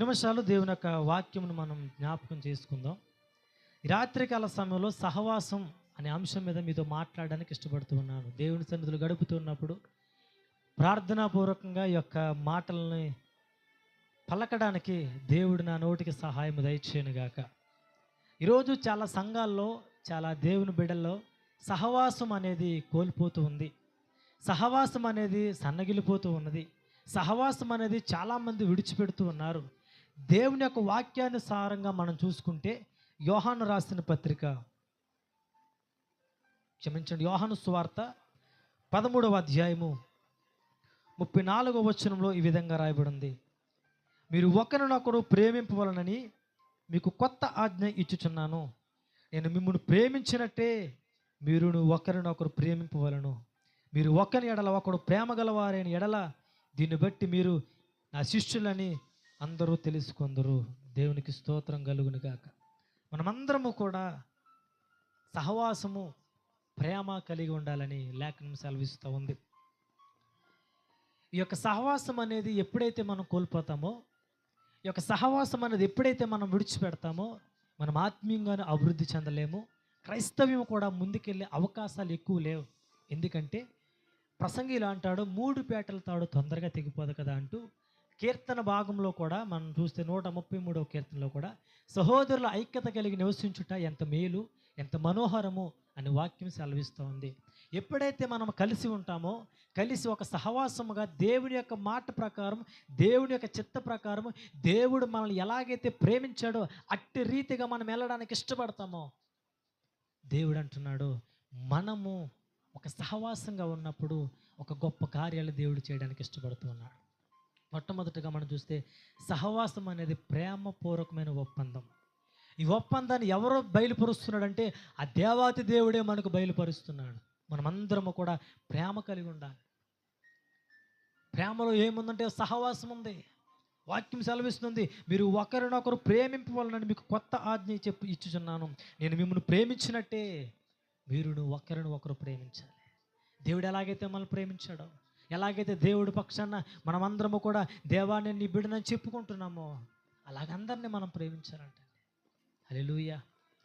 కొద్ది నిమిషాలు దేవుని యొక్క వాక్యమును మనం జ్ఞాపకం చేసుకుందాం. ఈ రాత్రికాల సమయంలో సహవాసం అనే అంశం మీద మీతో మాట్లాడడానికి ఇష్టపడుతూ ఉన్నాను. దేవుని సన్నిధిలో గడుపుతున్నప్పుడు ప్రార్థనాపూర్వకంగా ఈ యొక్క మాటలని పలకడానికి దేవుడు నా నోటికి సహాయం దయచేయనుగాక. ఈరోజు చాలా సంఘాల్లో, చాలా దేవుని బిడ్డల్లో సహవాసం అనేది కోల్పోతూ ఉంది. సహవాసం అనేది సన్నగిలిపోతూ ఉన్నది. సహవాసం అనేది చాలామంది విడిచిపెడుతూ ఉన్నారు. దేవుని యొక్క వాక్యానుసారంగా మనం చూసుకుంటే యోహాను రాసిన పత్రిక, యోహాను సువార్త 13వ అధ్యాయము 34వ వచనంలో ఈ విధంగా రాయబడింది. మీరు ఒకరినొకరు ప్రేమింపవలనని మీకు కొత్త ఆజ్ఞ ఇచ్చుచున్నాను. నేను మిమ్మల్ని ప్రేమించినట్టే మీరును ఒకరినొకరు ప్రేమింపవలను. మీరు ఒకరి ఎడల ఒకడు ప్రేమ గలవారైన ఎడల దీన్ని బట్టి మీరు నా శిష్యులని అందరూ తెలుసుకొందరు. దేవునికి స్తోత్రం కలుగును గాక. మనమందరము కూడా సహవాసము, ప్రేమ కలిగి ఉండాలని లేఖనం సెలవిస్తూ ఉంది. ఈ యొక్క సహవాసం అనేది ఎప్పుడైతే మనం కోల్పోతామో, ఈ యొక్క సహవాసం అనేది ఎప్పుడైతే మనం విడిచిపెడతామో, మనం ఆత్మీయంగానే అభివృద్ధి చెందలేము. క్రైస్తవ్యం కూడా ముందుకెళ్ళే అవకాశాలు ఎక్కువ లేవు. ఎందుకంటే ప్రసంగిలా అంటాడు, 3 పేటల తాడు తొందరగా తెగిపోదు కదా అంటూ. కీర్తన భాగంలో కూడా మనం చూస్తే 133వ కీర్తనలో కూడా సహోదరుల ఐక్యత కలిగి నివసించుట ఎంత మేలు, ఎంత మనోహరము అని వాక్యం సెలవిస్తూ ఉంది. ఎప్పుడైతే మనం కలిసి ఉంటామో, కలిసి ఒక సహవాసముగా దేవుని యొక్క మాట ప్రకారం, దేవుని యొక్క చిత్త ప్రకారం, దేవుడు మనల్ని ఎలాగైతే ప్రేమించాడో అట్టి రీతిగా మనం వెళ్ళడానికి ఇష్టపడతామో, దేవుడు అంటున్నాడు మనము ఒక సహవాసంగా ఉన్నప్పుడు ఒక గొప్ప కార్యాలు దేవుడు చేయడానికి ఇష్టపడుతూ ఉన్నాడు. మొట్టమొదటిగా మనం చూస్తే సహవాసం అనేది ప్రేమపూర్వకమైన ఒప్పందం. ఈ ఒప్పందాన్ని ఎవరో బయలుపరుస్తున్నాడంటే ఆ దేవాతి దేవుడే మనకు బయలుపరుస్తున్నాడు. మనమందరము కూడా ప్రేమ కలిగి ఉండాలి. ప్రేమలో ఏముందంటే సహవాసం ఉంది. వాక్యం సెలవిస్తుంది, మీరు ఒకరినొకరు ప్రేమింపవలనని మీకు కొత్త ఆజ్ఞ ఇచ్చుచున్నాను. నేను మిమ్మల్ని ప్రేమించినట్టే మీరు ఒకరిని ఒకరు ప్రేమించాలి. దేవుడు ఎలాగైతే మనల్ని ప్రేమించాడో, ఎలాగైతే దేవుడి పక్షాన మనమందరము కూడా దేవాన్ని నీ బిడ్డనని చెప్పుకుంటున్నామో అలాగందరినీ మనం ప్రేమించాలంటే. హల్లెలూయా.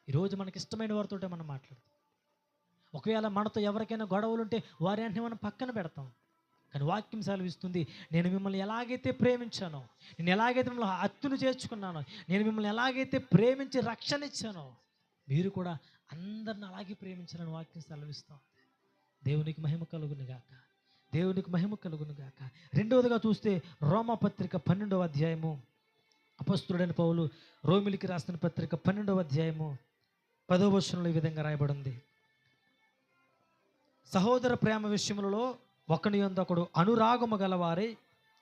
ఈరోజు మనకి ఇష్టమైన వారితో మనం మాట్లాడతాం. ఒకవేళ మనతో ఎవరికైనా గొడవలు ఉంటే వారి అంటే మనం పక్కన పెడతాం. కానీ వాక్యం సెలవిస్తుంది, నేను మిమ్మల్ని ఎలాగైతే ప్రేమించానో, నేను ఎలాగైతే మిమ్మల్ని హత్తును చేర్చుకున్నానో, నేను మిమ్మల్ని ఎలాగైతే ప్రేమించి రక్షణ ఇచ్చానో మీరు కూడా అందరిని అలాగే ప్రేమించాలని వాక్యం సెలవిస్తాం. దేవునికి మహిమ కలుగును గాక. దేవునికి మహిమ కలుగును గాక. రెండవదిగా చూస్తే రోమాపత్రిక 12వ అధ్యాయము, అపొస్తలుడైన పౌలు రోమిలికి రాసిన పత్రిక 12వ అధ్యాయము 10వ వచనంలో ఈ విధంగా రాయబడింది. సహోదర ప్రేమ విషయములలో ఒకని యందు ఒకడు అనురాగము గలవారై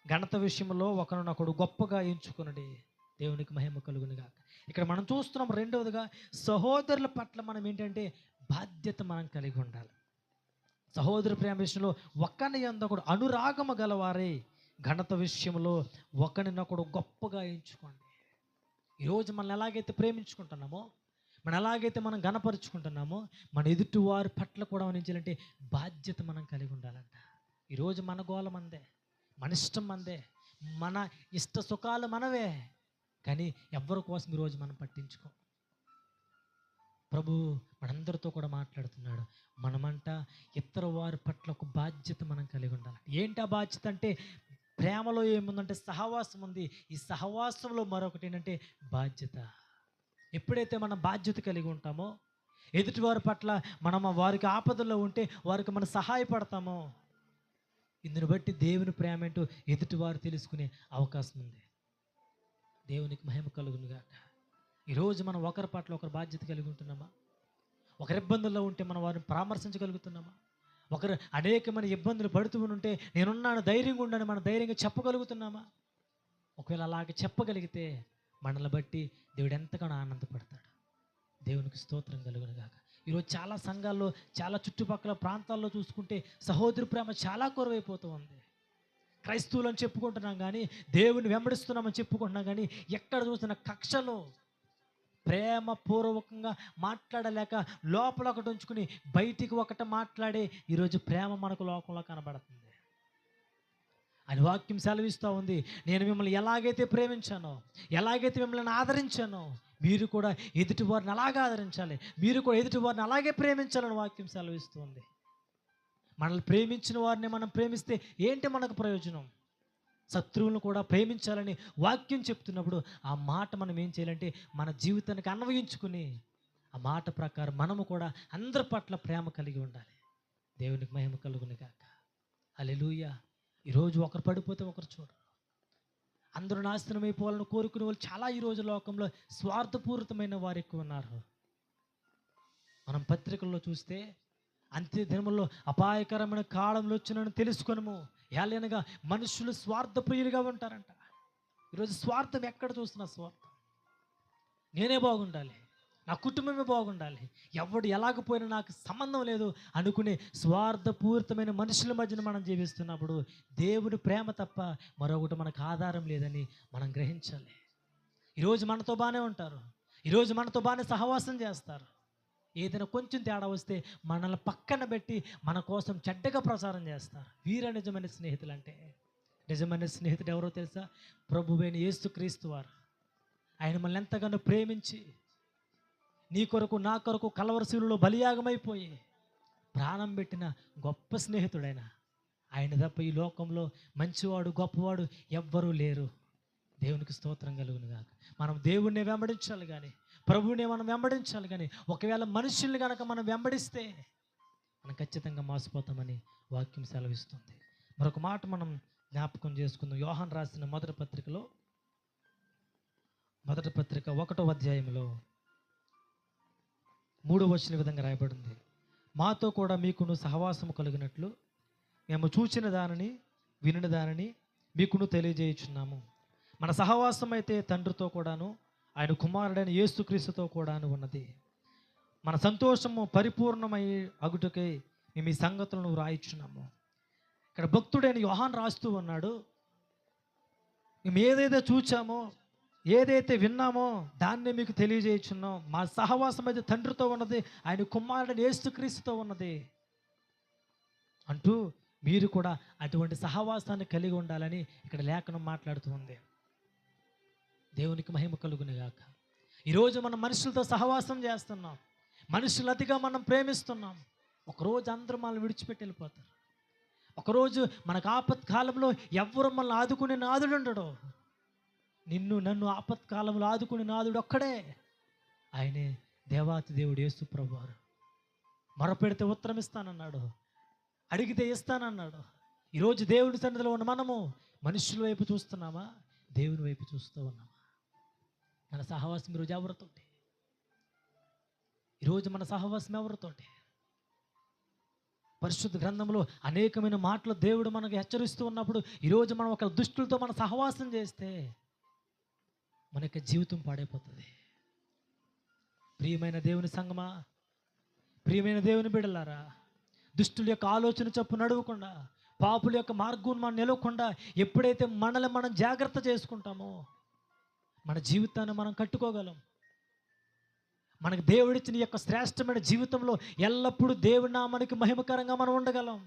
ఘనత విషయంలో ఒకరినొకడు గొప్పగా ఎంచుకొనుడి. దేవునికి మహిమ కలుగును గాక. ఇక్కడ మనం చూస్తున్నాం రెండవదిగా సహోదరుల పట్ల మనం ఏంటంటే బాధ్యత మనం కలిగి ఉండాలి. సహోదర ప్రేమ విషయంలో ఒకని యందు ఒకడు అనురాగము గలవారై ఘనత విషయంలో ఒకరినొకడు గొప్పగా ఎంచుకోండి. ఈరోజు మనం ఎలాగైతే ప్రేమించుకుంటున్నామో, మనం ఎలాగైతే మనం ఘనపరుచుకుంటున్నామో, మన ఎదుటి వారి పట్ల కూడా అందించాలంటే బాధ్యత మనం కలిగి ఉండాలంట. ఈరోజు మన గోల మందే, మన ఇష్టం మందే, మన ఇష్ట సుఖాలు మనవే, కానీ ఎవరి కోసం ఈరోజు మనం పట్టించుకో. ప్రభు మనందరితో కూడా మాట్లాడుతున్నాడు. మనమంట ఇతర వారి పట్ల ఒక బాధ్యత మనం కలిగి ఉండాలి. ఏంటి ఆ బాధ్యత అంటే, ప్రేమలో ఏముందంటే సహవాసం ఉంది. ఈ సహవాసంలో మరొకటి ఏంటంటే బాధ్యత. ఎప్పుడైతే మనం బాధ్యత కలిగి ఉంటామో, ఎదుటివారి పట్ల మనం వారికి ఆపదల్లో ఉంటే వారికి మనం సహాయపడతామో, ఇందుని బట్టి దేవుని ప్రేమ ఏంటో ఎదుటివారు తెలుసుకునే అవకాశం ఉంది. దేవునికి మహిమ కలుగును గాక. ఈరోజు మనం ఒకరి పట్ల ఒకరు బాధ్యత కలిగి ఉంటున్నామా? ఒకరి ఇబ్బందుల్లో ఉంటే మనం వారిని పరామర్శించగలుగుతున్నామా? ఒకరు అనేకమైన ఇబ్బందులు పడుతూ ఉంటే నేనున్నాను, ధైర్యంగా ఉండని మనం ధైర్యంగా చెప్పగలుగుతున్నామా? ఒకవేళ అలాగే చెప్పగలిగితే మనల్ని బట్టి దేవుడు ఎంతగానో ఆనందపడతాడు. దేవునికి స్తోత్రం కలుగును గాక. ఈరోజు చాలా సంఘాల్లో, చాలా చుట్టుపక్కల ప్రాంతాల్లో చూసుకుంటే సహోదరి ప్రేమ చాలా కొరవైపోతూ ఉంది. క్రైస్తవులని చెప్పుకుంటున్నాం కానీ, దేవుని వెంబడిస్తున్నామని చెప్పుకుంటున్నాం కానీ, ఎక్కడ చూసిన కక్షలో ప్రేమపూర్వకంగా మాట్లాడలేక లోపల ఒకటి ఉంచుకుని బయటికి ఒకటి మాట్లాడే ఈరోజు ప్రేమ మనకు లోకంలో కనబడుతుంది. అని వాక్యం సెలవిస్తూ ఉంది. నేను మిమ్మల్ని ఎలాగైతే ప్రేమించానో, ఎలాగైతే మిమ్మల్ని ఆదరించానో, మీరు కూడా ఎదుటి వారిని అలాగే ఆదరించాలి, మీరు కూడా ఎదుటి వారిని అలాగే ప్రేమించాలని వాక్యం సెలవిస్తుంది. మనల్ని ప్రేమించిన వారిని మనం ప్రేమిస్తే ఏంటి మనకు ప్రయోజనం? శత్రువులను కూడా ప్రేమించాలని వాక్యం చెప్తున్నప్పుడు ఆ మాట మనం ఏం చేయాలంటే మన జీవితానికి అన్వయించుకుని ఆ మాట ప్రకారం మనము కూడా అందరి పట్ల ప్రేమ కలిగి ఉండాలి. దేవునికి మహిమ కలుగును గాక. హల్లెలూయా. ఈరోజు ఒకరు పడిపోతే ఒకరు చూడరు. అందరూ నాశనం అయిపోవాలని కోరుకునే వాళ్ళు చాలా ఈరోజు లోకంలో స్వార్థపూరితమైన వారు ఎక్కువ ఉన్నారు. మనం పత్రికల్లో చూస్తే అంత్య దినముల్లో అపాయకరమైన కాలంలో వచ్చినని తెలుసుకొనము, ఏలనగా మనుషులు స్వార్థప్రియులుగా ఉంటారంట. ఈరోజు స్వార్థం ఎక్కడ చూస్తున్నా స్వార్థం. నేనే బాగుండాలి, నా కుటుంబమే బాగుండాలి, ఎవడు ఎలాగపోయినా నాకు సంబంధం లేదు అనుకునే స్వార్థపూరితమైన మనుషుల మధ్యన మనం జీవిస్తున్నప్పుడు దేవుని ప్రేమ తప్ప మరొకటి మనకు ఆధారం లేదని మనం గ్రహించాలి. ఈరోజు మనతో బాగానే ఉంటారు, ఈరోజు మనతో బాగానే సహవాసం చేస్తారు. ఏదైనా కొంచెం తేడా వస్తే మనల్ని పక్కన పెట్టి మన కోసం చెడ్డగా ప్రచారం చేస్తారు. వీర నిజమైన స్నేహితులు అంటే. నిజమైన స్నేహితుడు ఎవరో తెలుసా? ప్రభువైన యేసుక్రీస్తు వారు. ఆయన మనల్ని ఎంతగానో ప్రేమించి నీ కొరకు నా కొరకు కలవరి శిలువలో బలియాగమైపోయి ప్రాణం పెట్టిన గొప్ప స్నేహితుడైన ఆయన తప్ప ఈ లోకంలో మంచివాడు గొప్పవాడు ఎవ్వరూ లేరు. దేవునికి స్తోత్రం కలుగును గాక. మనం దేవుణ్ణి వెంబడించాలి కానీ, ప్రభువుని మనం వెంబడించాలి కానీ, ఒకవేళ మనుషుల్ని కనుక మనం వెంబడిస్తే మనం ఖచ్చితంగా మోసపోతామని వాక్యం సెలవిస్తుంది. మరొక మాట మనం జ్ఞాపకం చేసుకుందాం. యోహాను రాసిన మొదటి పత్రిక 1వ అధ్యాయంలో 3వ వచనం విధంగా రాయబడింది. మాతో కూడా మీకును సహవాసము కలిగినట్లు మేము చూచిన దానిని వినిన దానిని మీకును తెలియజేయుచున్నాము. మన సహవాసం అయితే తండ్రితో కూడాను ఆయన కుమారుడైన యేసుక్రీస్తుతో కూడాను ఉన్నది. మన సంతోషము పరిపూర్ణమై అగుటకై మేము ఈ సంగతులను రాయిచున్నాము. ఇక్కడ భక్తుడైన యోహాను రాస్తూ ఉన్నాడు, మేము ఏదైతే చూచామో ఏదైతే విన్నామో దాన్నే మీకు తెలియజేయుచున్నాం. మా సహవాసం అయితే తండ్రితో ఉన్నది, ఆయన కుమారుడైన యేసుక్రీస్తుతో ఉన్నది అంటూ మీరు కూడా అటువంటి సహవాసాన్ని కలిగి ఉండాలని ఇక్కడ లేఖనం మాట్లాడుతూ ఉంది. దేవునికి మహిమ కలుగును గాక. ఈరోజు మనం మనుషులతో సహవాసం చేస్తున్నాం, మనుషులు అతిగా మనం ప్రేమిస్తున్నాం. ఒకరోజు అందరూ మనల్ని విడిచిపెట్టి వెళ్ళిపోతారు. ఒకరోజు మనకు ఆపత్కాలంలో ఎవ్వరు మనల్ని ఆదుకునే నాదుడు ఉండడు. నిన్ను నన్ను ఆపత్కాలంలో ఆదుకునే నాదుడు ఒక్కడే, ఆయనే దేవాతి దేవుడు యేసు ప్రభువారు. మొరపెడితే ఉత్తరం ఇస్తానన్నాడు, అడిగితే ఇస్తానన్నాడు. ఈరోజు దేవుడి సన్నిధిలో ఉన్న మనము మనుషుల వైపు చూస్తున్నామా, దేవుని వైపు చూస్తూ ఉన్నామా? మన సహవాసం ఈరోజు ఎవరితోటి? ఈరోజు మన సహవాసం ఎవరితోటి? పరిశుద్ధ గ్రంథంలో అనేకమైన మాటలు దేవుడు మనకు హెచ్చరిస్తూ ఉన్నప్పుడు ఈరోజు మనం ఒక దుష్టులతో మన సహవాసం చేస్తే మన యొక్క జీవితం పాడైపోతుంది. ప్రియమైన దేవుని సంగమా, ప్రియమైన దేవుని బిడ్డలారా, దుష్టుల యొక్క ఆలోచన చొప్పు నడవకుండా, పాపుల యొక్క మార్గం మనం నిలవకుండా ఎప్పుడైతే మనల్ని మనం జాగ్రత్త చేసుకుంటామో మన జీవితాన్ని మనం కట్టుకోగలం. మనకు దేవుడిచ్చిన యొక్క శ్రేష్టమైన జీవితంలో ఎల్లప్పుడూ దేవుడి నామానికి మహిమకరంగా మనం ఉండగలం.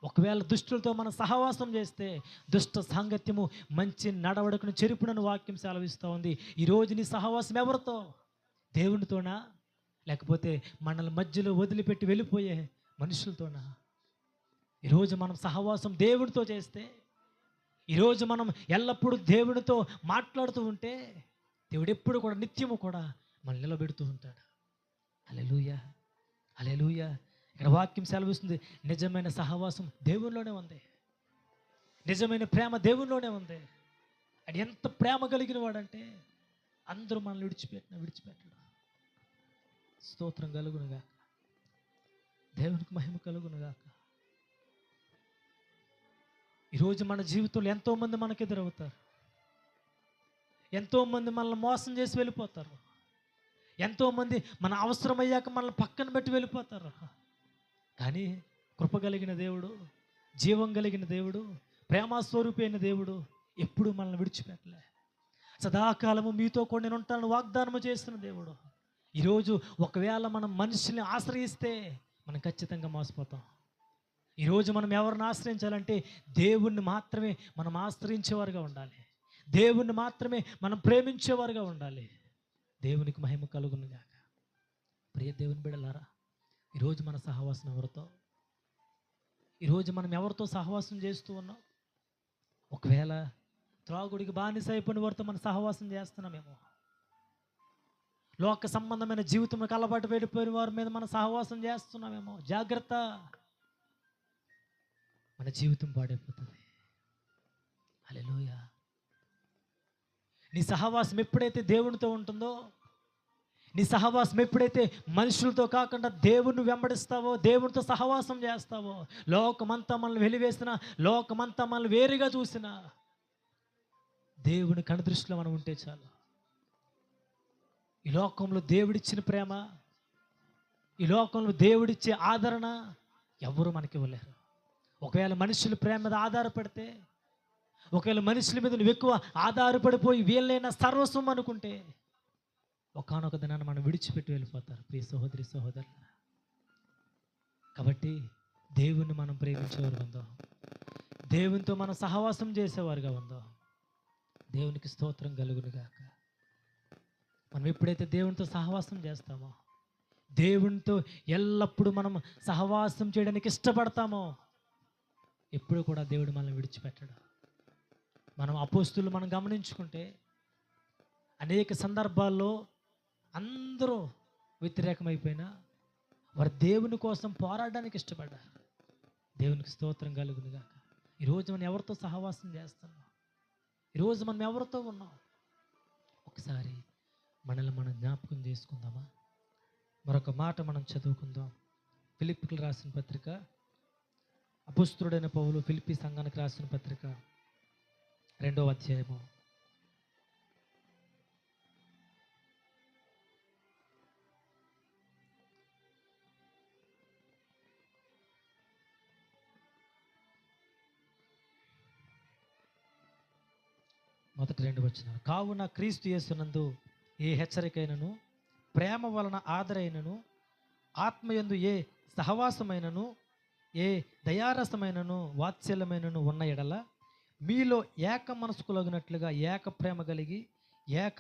ఒకవేళ దుష్టులతో మనం సహవాసం చేస్తే దుష్ట సాంగత్యము మంచి నడవడికను చెరుపునని వాక్యం సెలవిస్తూ ఉంది. ఈరోజు నీ సహవాసం ఎవరితో? దేవునితోనా, లేకపోతే మనల్ని మధ్యలో వదిలిపెట్టి వెళ్ళిపోయే మనుషులతోనా? ఈరోజు మనం సహవాసం దేవునితో చేస్తే, ఈరోజు మనం ఎల్లప్పుడూ దేవునితో మాట్లాడుతూ ఉంటే దేవుడు ఎప్పుడు కూడా నిత్యము కూడా మనల్ని నిలబెడుతూ ఉంటాడు. హల్లెలూయా, హల్లెలూయా. ఇక్కడ వాక్యం సెలవిస్తుంది, నిజమైన సహవాసం దేవునిలోనే ఉంది, నిజమైన ప్రేమ దేవునిలోనే ఉంది. ఆయన ఎంత ప్రేమ కలిగిన వాడంటే అందరూ మనల్ని విడిచిపెట్టడు. స్తోత్రం కలుగునుగాక, దేవునికి మహిమ కలుగునుగాక. ఈరోజు మన జీవితంలో ఎంతోమంది మనకు ఎదురవుతారు, ఎంతోమంది మనల్ని మోసం చేసి వెళ్ళిపోతారు, ఎంతోమంది మన అవసరమయ్యాక మనల్ని పక్కన పెట్టి వెళ్ళిపోతారు. కానీ కృప కలిగిన దేవుడు, జీవం కలిగిన దేవుడు, ప్రేమస్వరూపి అయిన దేవుడు ఎప్పుడు మనల్ని విడిచిపెట్టలే. సదాకాలము మీతో కూడా నేను ఉంటానని వాగ్దానము చేస్తున్న దేవుడు. ఈరోజు ఒకవేళ మనం మనుషుల్ని ఆశ్రయిస్తే మనం ఖచ్చితంగా మోసపోతాం. ఈరోజు మనం ఎవరిని ఆశ్రయించాలంటే దేవుణ్ణి మాత్రమే మనం ఆశ్రయించేవారుగా ఉండాలి. దేవుణ్ణి మాత్రమే మనం ప్రేమించేవారుగా ఉండాలి. దేవునికి మహిమ కలుగును గాక. ప్రియ దేవుని బిడ్డలారా, ఈరోజు మన సహవాసం ఎవరితో? ఈరోజు మనం ఎవరితో సహవాసం చేస్తూ ఉన్నాం? ఒకవేళ త్రాగుడికి బానిస అయిపోయిన వారితో మనం సహవాసం చేస్తున్నామేమో, లోక సంబంధమైన జీవితంలో అలవాటు పడిపోయిన వారి మీద మనం సహవాసం చేస్తున్నామేమో. జాగ్రత్త, మన జీవితం పాడైపోతుంది. హల్లెలూయా. నీ సహవాసం ఎప్పుడైతే దేవునితో ఉంటుందో, నీ సహవాసం ఎప్పుడైతే మనుషులతో కాకుండా దేవుణ్ణి వెంబడిస్తావో, దేవునితో సహవాసం చేస్తావో, లోకమంతా మనల్ని వెలివేసిన, లోకమంతా మనల్ని వేరుగా చూసిన, దేవుని కనుదృష్టిలో మనం ఉంటే చాలు. ఈ లోకంలో దేవుడిచ్చిన ప్రేమ, ఈ లోకంలో దేవుడిచ్చే ఆదరణ ఎవరు మనకి ఇవ్వలేరు. ఒకవేళ మనుషుల ప్రేమ మీద ఆధారపడితే, ఒకవేళ మనుషుల మీద నువ్వు ఎక్కువ ఆధారపడిపోయి వీళ్ళైనా సర్వస్వం అనుకుంటే, ఒకానొక దినాన్ని మనం విడిచిపెట్టి వెళ్ళిపోతారు ప్రియ సహోదరి సహోదరులు. కాబట్టి దేవుణ్ణి మనం ప్రేమించేవారు ఉందో, దేవునితో మనం సహవాసం చేసేవారుగా ఉందో, దేవునికి స్తోత్రం కలుగును గాక. మనం ఎప్పుడైతే దేవునితో సహవాసం చేస్తామో, దేవునితో ఎల్లప్పుడూ మనం సహవాసం చేయడానికి ఇష్టపడతామో, ఎప్పుడు కూడా దేవుడు మనల్ని విడిచిపెట్టడు. మనం అపోస్తులు మనం గమనించుకుంటే అనేక సందర్భాల్లో అందరూ వ్యతిరేకమైపోయినా వారు దేవుని కోసం పోరాడడానికి ఇష్టపడ్డారు. దేవునికి స్తోత్రం కలుగును గాక. ఈరోజు మనం ఎవరితో సహవాసం చేస్తున్నాం? ఈరోజు మనం ఎవరితో ఉన్నాం? ఒకసారి మనల్ని మనం జ్ఞాపకం చేసుకుందామా? మరొక మాట మనం చదువుకుందాం. ఫిలిప్పీయులకు రాసిన పత్రిక, అపోస్తలుడైన పౌలు ఫిలిప్పీ సంఘానికి రాసిన పత్రిక 2వ అధ్యాయము 1-2 వచనాలు. కావున క్రీస్తు యేసునందు ఏ హెచ్చరికైనను, ప్రేమ వలన ఆదరైనను, ఆత్మయందు ఏ సహవాసమైనను, ఏ దయారసమైనను, వాత్సల్యమైనను ఉన్న ఎడల మీలో ఏక మనసుకులగినట్లుగా ఏక ప్రేమ కలిగి ఏక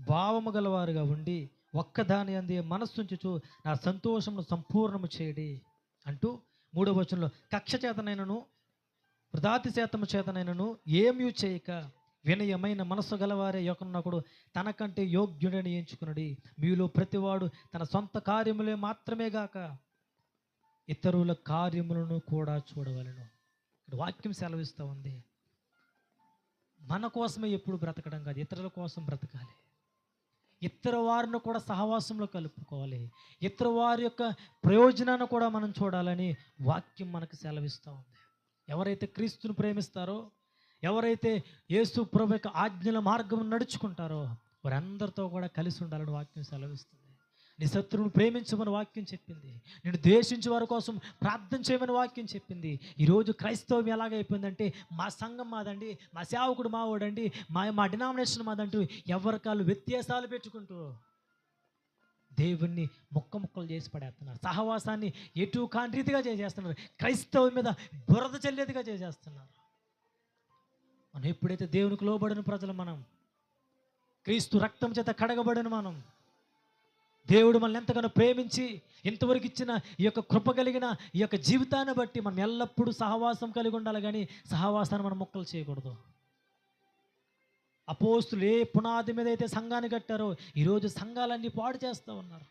భావము గలవారుగా ఉండి ఒక్కదాని అందే మనస్సుంచుచు నా సంతోషమును సంపూర్ణము చేయడి అంటూ 3వ వచనంలో కక్ష చేతనైనను వృధాతి శాతము చేతనైనను ఏమీ చేయక వినయమైన మనస్సు గలవారే ఒకనొకడు తనకంటే యోగ్యుడని ఎంచుకునడి. మీలో ప్రతివాడు తన సొంత కార్యములే మాత్రమే గాక ఇతరుల కార్యములను కూడా చూడవలెను. ఇక్కడ వాక్యం సెలవిస్తూ ఉంది, మన కోసమే ఎప్పుడు బ్రతకడం కాదు, ఇతరుల కోసం బ్రతకాలి. ఇతర వారిని కూడా సహవాసంలో కలుపుకోవాలి. ఇతర వారి యొక్క ప్రయోజనాన్ని కూడా మనం చూడాలని వాక్యం మనకు సెలవిస్తూ ఉంది. ఎవరైతే క్రీస్తుని ప్రేమిస్తారో, ఎవరైతే యేసు ప్రభు యొక్క ఆజ్ఞల మార్గం నడుచుకుంటారో వారందరితో కూడా కలిసి ఉండాలని వాక్యం సెలవిస్తుంది. నీ శత్రువును ప్రేమించమని వాక్యం చెప్పింది. నేను ద్వేషించే వారి కోసం ప్రార్థన చేయమని వాక్యం చెప్పింది. ఈరోజు క్రైస్తవం ఎలాగైపోయిందంటే, మా సంఘం మాదండి, మా సేవకుడు మావాడండి, మా డినామినేషన్ మాదంటూ ఎవరికాళ్ళు వ్యత్యాసాలు పెట్టుకుంటూ దేవుణ్ణి ముక్కలు చేసి పడేస్తున్నారు. సహవాసాన్ని ఎటు కాని రీతిగా చేసేస్తున్నారు. క్రైస్తవం మీద బురద చల్లేదిగా చేసేస్తున్నారు. మనం ఎప్పుడైతే దేవునికి లోబడిన ప్రజలు, మనం క్రీస్తు రక్తం చేత కడగబడిన మనం, దేవుడు మనల్ని ఎంతగానో ప్రేమించి ఇంతవరకు ఇచ్చిన ఈ యొక్క కృప కలిగిన ఈ యొక్క జీవితాన్ని బట్టి మనం ఎల్లప్పుడూ సహవాసం కలిగి ఉండాలి. కానీ సహవాసాన్ని మనం ముక్కలు చేయకూడదు. అపోస్తులు ఏ పునాది మీద అయితే సంఘాన్ని కట్టారో ఈరోజు సంఘాలన్నీ పాడు చేస్తూ ఉన్నారు.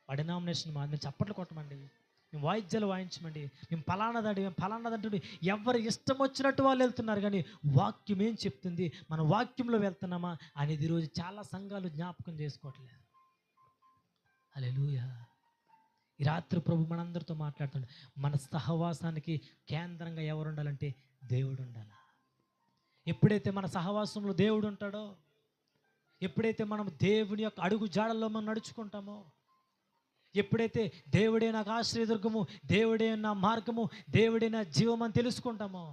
ఆ డినామినేషన్ మా మేము చప్పట్లు కొట్టమండి, మేము వాయిద్యాలు వాయించమండి, మేము ఫలానాదండి, మేము ఫలానాదంటే ఎవరు ఇష్టం వచ్చినట్టు వాళ్ళు వెళ్తున్నారు. కానీ వాక్యం ఏం చెప్తుంది, మన వాక్యంలో వెళ్తున్నామా అనేది ఈరోజు చాలా సంఘాలు జ్ఞాపకం చేసుకోవట్లేదు. హల్లెలూయా. ఈ రాత్రి ప్రభు మనందరితో మాట్లాడుతున్నాడు. మన సహవాసానికి కేంద్రంగా ఎవరు ఉండాలంటే దేవుడు ఉండాలి. ఎప్పుడైతే మన సహవాసంలో దేవుడు ఉంటాడో, ఎప్పుడైతే మనం దేవుని యొక్క అడుగు జాడల్లో మనం నడుచుకుంటామో, ఎప్పుడైతే దేవుడే నాకు ఆశ్రయదుర్గము, దేవుడే నా మార్గము, దేవుడే నా జీవం అని తెలుసుకుంటామో,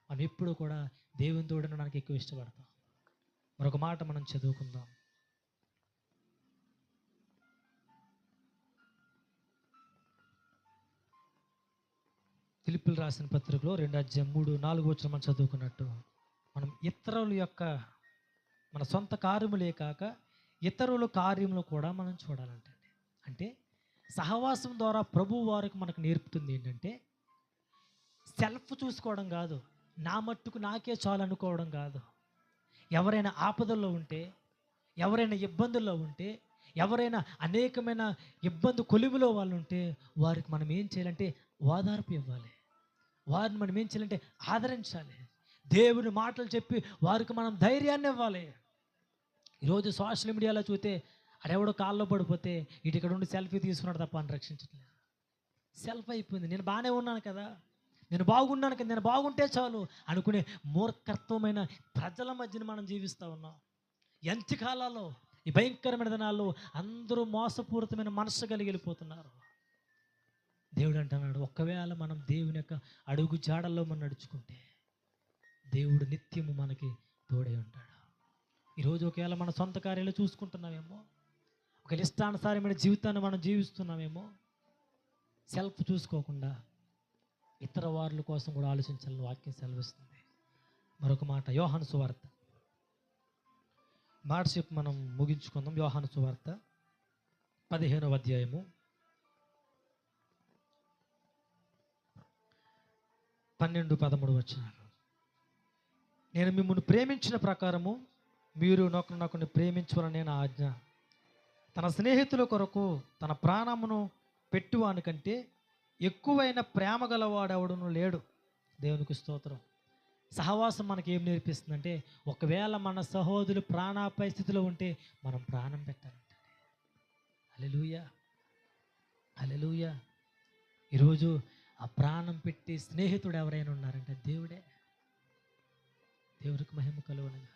మనం ఎప్పుడు కూడా దేవుని తోడు ఉండడానికి ఎక్కువ ఇష్టపడతాం. మరొక మాట మనం చదువుకుందాం. ఫిలిప్పీయులకు రాసిన పత్రికలో 2:3-4 మనం చదువుకున్నట్టు, మనం ఇతరుల యొక్క మన సొంత కార్యములే కాక ఇతరుల కార్యములు కూడా మనం చూడాలంటే, అంటే సహవాసం ద్వారా ప్రభు వారికి మనకు నేర్పుతుంది ఏంటంటే, సెల్ఫ్ చూసుకోవడం కాదు, నా మట్టుకు నాకే చాలు అనుకోవడం కాదు. ఎవరైనా ఆపదల్లో ఉంటే, ఎవరైనా ఇబ్బందుల్లో ఉంటే, ఎవరైనా అనేకమైన ఇబ్బంది కొలిమిలో వాళ్ళు ఉంటే, వారికి మనం ఏం చేయాలంటే ఓదార్పు ఇవ్వాలి. వారిని మనం ఏం చేయాలంటే ఆదరించాలి. దేవుని మాటలు చెప్పి వారికి మనం ధైర్యాన్ని ఇవ్వాలి. ఈరోజు సోషల్ మీడియాలో చూస్తే అడెవడో కాల్లో పడిపోతే ఇటు ఇక్కడ ఉండి సెల్ఫీ తీసుకున్నాడు తప్ప అని రక్షించట్లేదు. సెల్ఫ్ అయిపోయింది. నేను బాగానే ఉన్నాను కదా, నేను బాగున్నాను కదా, నేను బాగుంటే చాలు అనుకునే మూర్ఖత్వమైన ప్రజల మధ్యన మనం జీవిస్తూ ఉన్నాం. ఎంతకాలాల్లో ఈ భయంకరమైన దినాల్లో అందరూ మోసపూరితమైన మనసు కలిగి వెళ్ళిపోతున్నారు. దేవుడు అంటున్నాడు, ఒక్కవేళ మనం దేవుని యొక్క అడుగు జాడల్లో మనం నడుచుకుంటే దేవుడు నిత్యము మనకి తోడై ఉంటాడు. ఈరోజు ఒకవేళ మన సొంత కార్యాలు చూసుకుంటున్నామేమో, ఒక ఇష్టానుసారమైన జీవితాన్ని మనం జీవిస్తున్నామేమో, సెల్ఫ్ చూసుకోకుండా ఇతర వారుల కోసం కూడా ఆలోచించాలని వాక్యం సెలవిస్తుంది. మరొక మాట, యోహాను సువార్త మాట చెప్పి మనం ముగించుకుందాం. యోహాను సువార్త 15వ అధ్యాయము 12-13 వచనాలు. నేను మిమ్మల్ని ప్రేమించిన ప్రకారము మీరు నొకరినొకరిని ప్రేమించవలని నా ఆజ్ఞ. తన స్నేహితుల కొరకు తన ప్రాణమును పెట్టువానికంటే ఎక్కువైన ప్రేమ గలవాడెవడును లేడు. దేవునికి స్తోత్రం. సహవాసం మనకి ఏం నేర్పిస్తుందంటే, ఒకవేళ మన సహోదరులు ప్రాణాపాయ స్థితిలో ఉంటే మనం ప్రాణం పెట్టాలంటే. హల్లెలూయా, హల్లెలూయా. ఈరోజు ఆ ప్రాణం పెట్టి స్నేహితుడు ఎవరైనా ఉన్నారంటే దేవుడే. దేవుడికి మహిమ కలుగునుగా.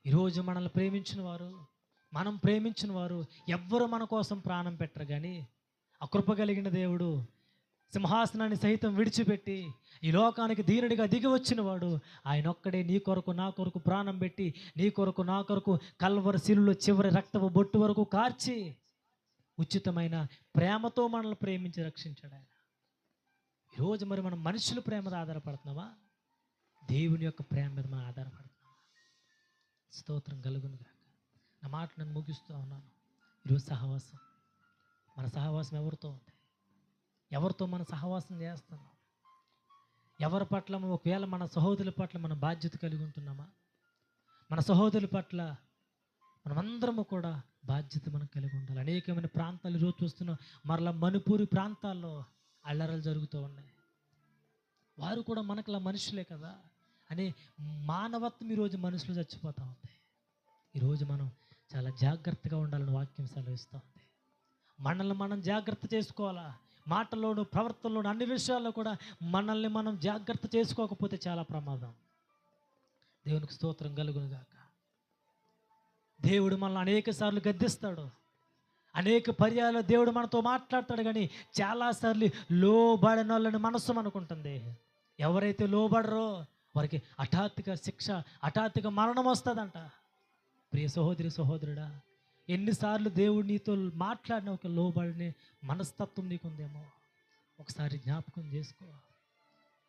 ఈరోజు మనల్ని ప్రేమించిన వారు, మనం ప్రేమించిన వారు ఎవ్వరు మన కోసం ప్రాణం పెట్టరు. కానీ ఆ కృప కలిగిన దేవుడు సింహాసనాన్ని సైతం విడిచిపెట్టి ఈ లోకానికి దీనుడిగా దిగి వచ్చిన వాడు ఆయన ఒక్కడే నీ కొరకు నా కొరకు ప్రాణం పెట్టి, నీ కొరకు నా కొరకు కల్వరి శిలువలో చివరి రక్తపు బొట్టు వరకు కార్చి ఉచితమైన ప్రేమతో మనల్ని ప్రేమించి రక్షించాడు ఆయన. ఈరోజు మరి మనం మనుషుల ప్రేమ మీద ఆధారపడుతున్నామా, దేవుని యొక్క ప్రేమ మీద మనం ఆధారపడుతున్నామా? స్తోత్రం కలుగునుగా. నా మాట నేను ముగిస్తూ ఉన్నాను. ఈరోజు సహవాసం, మన సహవాసం ఎవరితో ఉంది? ఎవరితో మన సహవాసం చేస్తున్నాం? ఎవరి పట్ల ఒకవేళ మన సహోదరుల పట్ల మన బాధ్యత కలిగి ఉంటున్నామా? మన సహోదరుల పట్ల మనమందరము కూడా బాధ్యత మనం కలిగి ఉండాలి. అనేకమైన ప్రాంతాలు ఈరోజు చూస్తున్నాం. మరలా మణిపూరి ప్రాంతాల్లో అల్లరలు జరుగుతూ ఉన్నాయి. వారు కూడా మనకులా మనుషులే కదా అని మానవత్వం ఈరోజు మనుషులు చచ్చిపోతూ ఉంది. ఈరోజు మనం చాలా జాగ్రత్తగా ఉండాలని వాక్యం సెలవిస్తూ ఉంది. మనల్ని మనం జాగ్రత్త చేసుకోవాలా. మాటల్లోనూ ప్రవర్తనలోనూ అన్ని విషయాల్లో కూడా మనల్ని మనం జాగ్రత్త చేసుకోకపోతే చాలా ప్రమాదం. దేవునికి స్తోత్రం కలుగునుగాక. దేవుడు మనల్ని అనేక సార్లు గద్దిస్తాడు, అనేక పర్యాయాలు దేవుడు మనతో మాట్లాడతాడు. కానీ చాలాసార్లు లోబడిన వాళ్ళని మనస్సు అనుకుంటుంది. ఎవరైతే లోబడరో వారికి హఠాత్తుగా శిక్ష, హఠాత్తుగా మరణం వస్తుందంట. ప్రియ సహోదరి సహోదరుడా, ఎన్నిసార్లు దేవుడు నీతో మాట్లాడిన ఒక లోబడిన మనస్తత్వం నీకుందేమో ఒకసారి జ్ఞాపకం చేసుకో.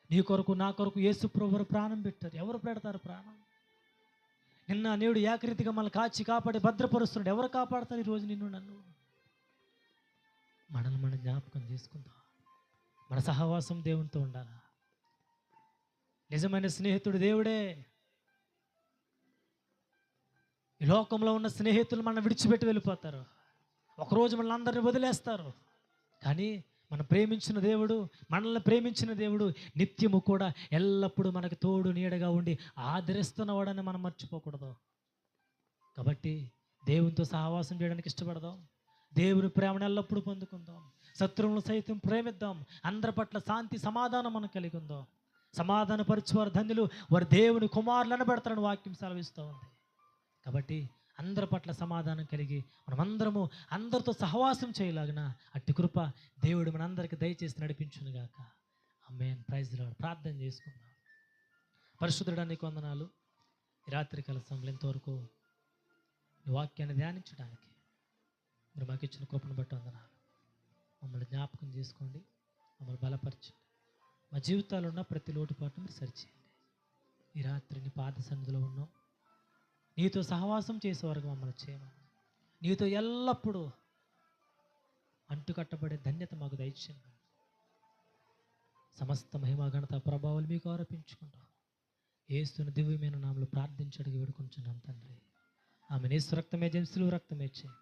నీ కొరకు నా కొరకు యేసు ప్రభువు ప్రాణం పెట్టారు. ఎవరు పెడతారు ప్రాణం? నిన్న నేడు ఏకరీతిగా మనల్ని కాచి కాపాడి భద్రపరుస్తున్నాడు. ఎవరు కాపాడతారు ఈరోజు నిన్ను నన్ను? మనల్ని మనం జ్ఞాపకం చేసుకుందాం. మన సహవాసం దేవునితో ఉండాలా. నిజమైన స్నేహితుడు దేవుడే. ఈ లోకంలో ఉన్న స్నేహితులు మనం విడిచిపెట్టి వెళ్ళిపోతారు. ఒకరోజు మనల్ని అందరినీ వదిలేస్తారు. కానీ మనం ప్రేమించిన దేవుడు, మనల్ని ప్రేమించిన దేవుడు నిత్యము కూడా ఎల్లప్పుడూ మనకు తోడు నీడగా ఉండి ఆదరిస్తున్నవాడని మనం మర్చిపోకూడదు. కాబట్టి దేవునితో సహవాసం చేయడానికి ఇష్టపడదాం. దేవుని ప్రేమను ఎల్లప్పుడూ పొందుకుందాం. శత్రువులను సైతం ప్రేమిద్దాం. అందరి పట్ల శాంతి సమాధానం మనం కలిగి ఉందాం. సమాధానపరిచేవారు ధన్యులు, వారు దేవుని కుమారులు అనబడతారని వాక్యం సెలవిస్తూ ఉంది. కాబట్టి అందరి పట్ల సమాధానం కలిగి మనమందరము అందరితో సహవాసం చేయలాగిన అట్టి కృప దేవుడు మనందరికీ దయచేసి నడిపించునుగాక. ఆమేన్. Praise lord. ప్రార్థన చేసుకుందాం. పరిశుద్ధుడా నీకు వందనాలు. ఈ రాత్రి కాల సమయంలో ఇంతవరకు నీ వాక్యాన్ని ధ్యానించడానికి మీరు మాకు ఇచ్చిన కృపను బట్టి వందనాలు. మమ్మల్ని జ్ఞాపకం చేసుకోండి, మమ్మల్ని బలపరచండి. మా జీవితాల్లో ఉన్న ప్రతి లోటుపాటును మీరు సరిచేయండి. ఈ రాత్రి నీ పాద సన్నిధిలో ఉన్నాం. నీతో సహవాసం చేసే వరకు మమ్మల్ని చేయమని, నీతో ఎల్లప్పుడూ అంటుకట్టబడే ధన్యత మాకు దయచేయండి. సమస్త మహిమ ఘనత ప్రభావాలు మీకు ఆరోపించుకుంటాం. యేసుని దివ్యమైన నామములో ప్రార్థించి అడిగి వేడుకుంటున్నాం తండ్రి. ఆమె యేసు రక్తమే జంసులు రక్తమే చేయి.